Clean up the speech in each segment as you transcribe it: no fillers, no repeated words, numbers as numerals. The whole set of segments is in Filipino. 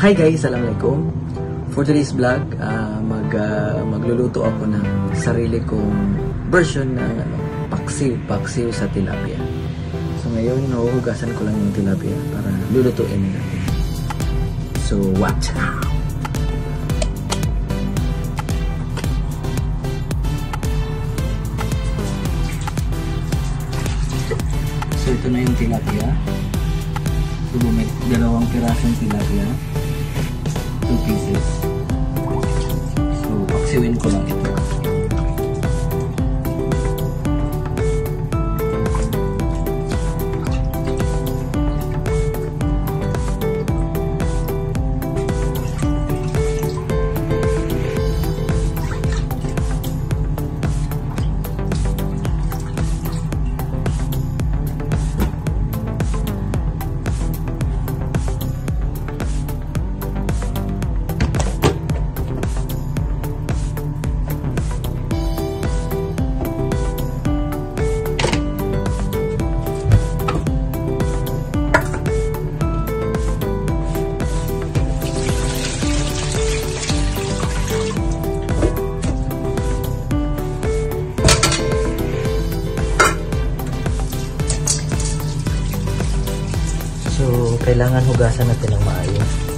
Hi guys, assalamualaikum. For today's vlog, magluluto ako ng sarili kong version ng paksiw sa tilapia. So ngayon, huhugasan ko lang yung tilapia para lulutuin natin. So watch out! So ito na yung tilapia. So may 2 pirasong tilapia. 2 pieces. So paksiwin ko lang ito. So, kailangan hugasan natin ng maayos.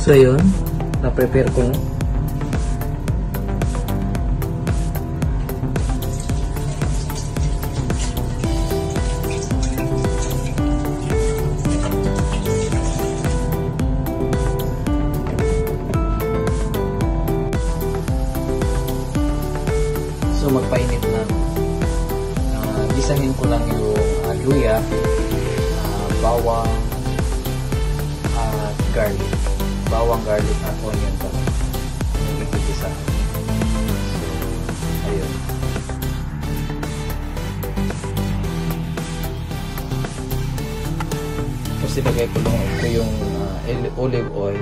So yun, na-prepare ko na. So magpainit lang. Gisahin ko lang yung luya, bawang, at garlic. Bawang, garlic, at onion pa lang. Igigisa. So, ayun. Tapos ilagay ko lang ito yung olive oil.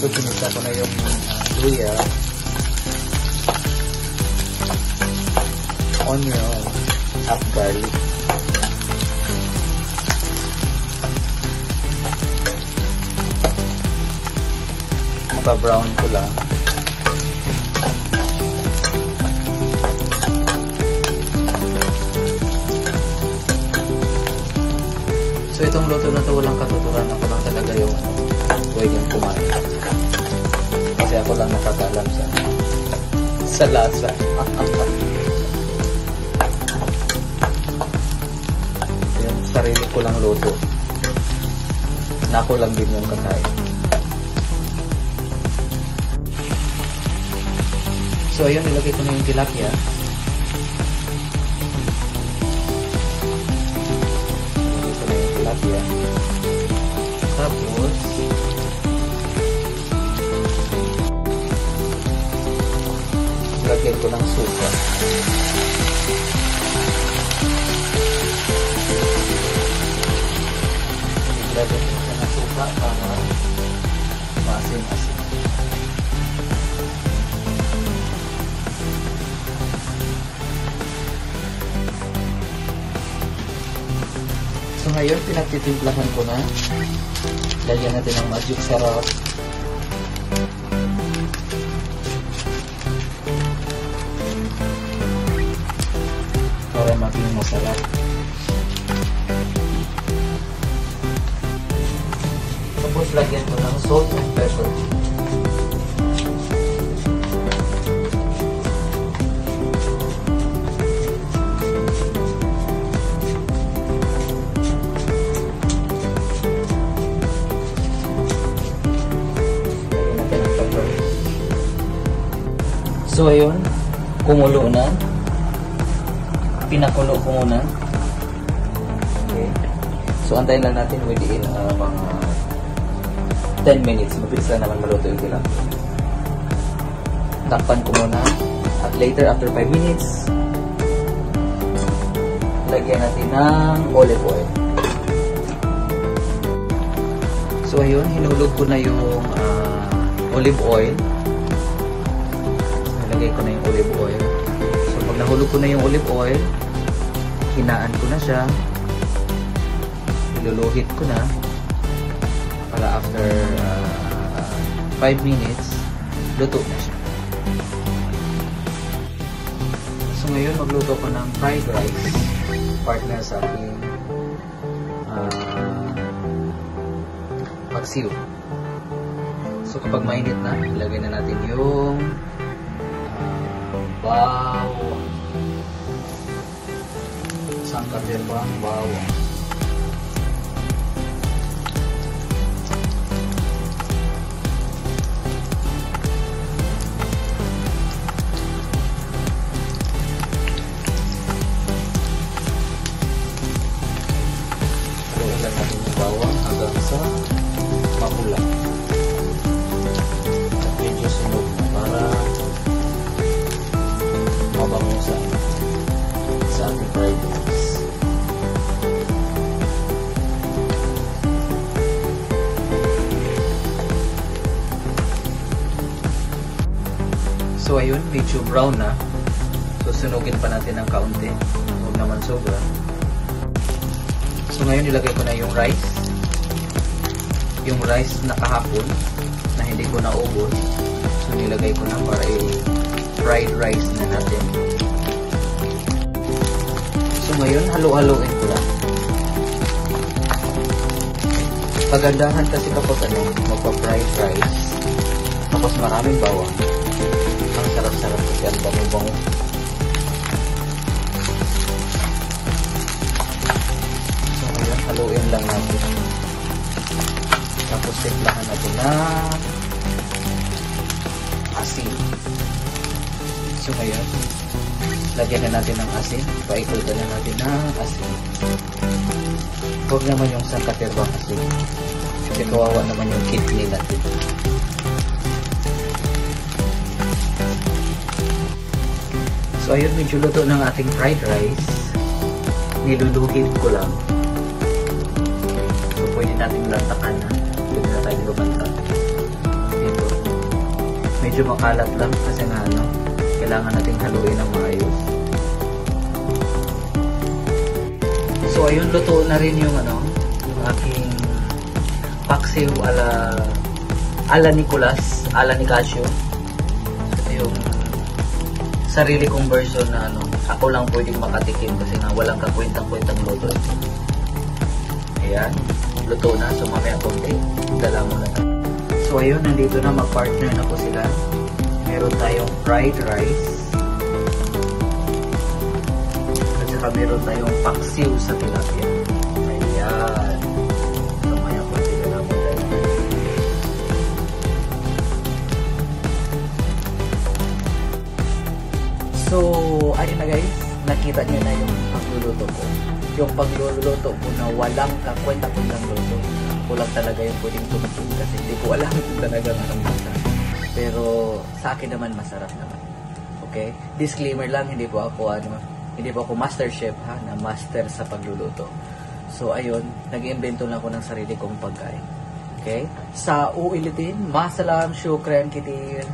So, pinisa ko na yung luya, onion, at garlic. Pa-brown ko lang. So, itong luto na to walang katuturan. Ako lang talaga yung pwedeng kumain. Kasi ako lang nakakalam sa lasa. Yung sarili ko lang luto. Na ako lang din yung kakain. So ayun, nilagay ko na yung tilapia. Nilagay ko na yung tilapia. Tapos lagyan ko ng suka. Lagyan ko ng suka para maasim-asim. So ngayon, pinagtitimplahan ko na. Lagyan natin ng magic sarap. Para maging masarap. Tapos lagyan ko ng salt and pepper. So ayun, kumulo na. Pinakulo ko muna. Okay. So antayin lang natin within mga 10 minutes. Mabilis lang naman maluto yung tilapia. Takpan ko muna. At later, after 5 minutes, lagyan natin ng olive oil. So ayun, hinulog ko na yung olive oil. Nilagay ko na yung olive oil. So pag nahulog ko na yung olive oil, hinaan ko na siya. Iluluhit ko na para after 5 minutes, luto na siya. So ngayon, magluto ko ng fried rice, partner sa aking paksiw. So kapag mainit na, ilagay na natin yung bawang. Isang kardebang bawang. Ilagay natin yung bawang hanggang sa mapula. At medyo sunog na para mabangusan sa ating fried rice. So ayun, medyo brown na. So sunugin pa natin ng kaunti. Huwag naman sobra. So ngayon ilagay ko na yung rice. Yung rice na kahapon na hindi ko naubos. So nilagay ko na para i-fried rice na natin. So ngayon, halo-haloin ko lang. Pagandahan kasi kapag magpa-fried rice, tapos maraming bawang. Ang sarap-sarap kasi ang bango-bango. So ngayon, haluin lang natin. Tapos timplahan natin na asin. So ngayon, lagyan na natin ng asin. Paikutan na natin ng asin. Huwag naman yung sangkaterbang asin. Kasi kawawa naman yung kidney natin. So ayun, medyo luto ng ating fried rice. Niluluhid ko lang. So pwede natin lantakan na. Pwede na tayo lumanta. Ito. Medyo makalat lang kasi nga kailangan natin haluin ng maayos. So ayun, luto na rin yung yung aking paksiw ala Nicolas, ala Nicasio. Ito yung sarili kong version na ako lang pwedeng makatikim kasi nga walang kakwentang-kwentang luto. Ayan, luto na. So mamaya konti, dala mo na. So ayun, nandito na, mag-partner na po sila. Meron tayong fried rice. At saka meron tayong paksiw sa tilapia. Ayan. So mamaya konti, dala mo tayo. So, ayun na guys, nakita niyo na yung pagluluto ko. Yung pagluluto ko na walang kakwenta-kwentang luto. Ako lang talaga yung pwedeng tumikim kasi hindi ko alam kung talaga anong lasa. Pero sa akin naman masarap naman. Okay? Disclaimer lang, hindi po ako master chef ha, na master sa pagluluto. So ayun, nag-iimbento lang ako ng sarili kong pagkain. Okay? Sa uulitin, masalam, syukran, kitir.